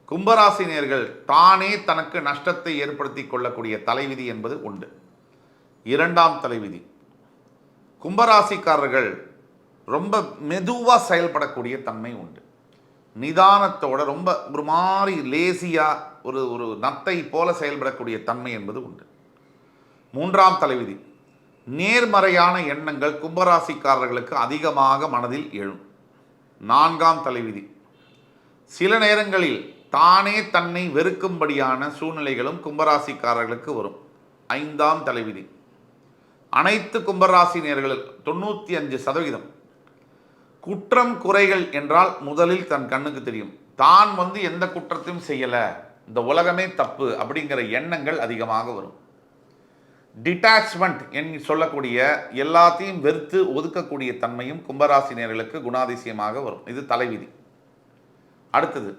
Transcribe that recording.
கும்பராசினியர்கள் தானே தனக்கு நஷ்டத்தை ஏற்படுத்தி கொள்ளக்கூடிய தலைவிதி என்பது உண்டு. இரண்டாம் தலைவிதி, கும்பராசிக்காரர்கள் ரொம்ப மெதுவாக செயல்படக்கூடிய தன்மை உண்டு. நிதானத்தோட ரொம்ப ஒரு மாதிரி லேசியாக ஒரு ஒரு நத்தை போல செயல்படக்கூடிய தன்மை என்பது உண்டு. மூன்றாம் தலைவிதி, நேர்மறையான எண்ணங்கள் கும்பராசிக்காரர்களுக்கு அதிகமாக மனதில் எழும். நான்காம் தலைவிதி, சில நேரங்களில் தானே தன்னை வெறுக்கும்படியான சூழ்நிலைகளும் கும்பராசிக்காரர்களுக்கு வரும். ஐந்தாம் தலைவிதி, அனைத்து கும்பராசினியர்கள் 95% குற்றம் குறைகள் என்றால் முதலில் தன் கண்ணுக்கு தெரியும். தான் எந்த குற்றத்தையும் செய்யலை, இந்த உலகமே தப்பு அப்படிங்கிற எண்ணங்கள் அதிகமாக வரும். டிட்டாச்மெண்ட் என்று சொல்லக்கூடிய எல்லாத்தையும் வெறுத்து ஒதுக்கக்கூடிய தன்மையும் கும்பராசினியர்களுக்கு குணாதிசயமாக வரும். இது தலைவிதி. அடுத்தது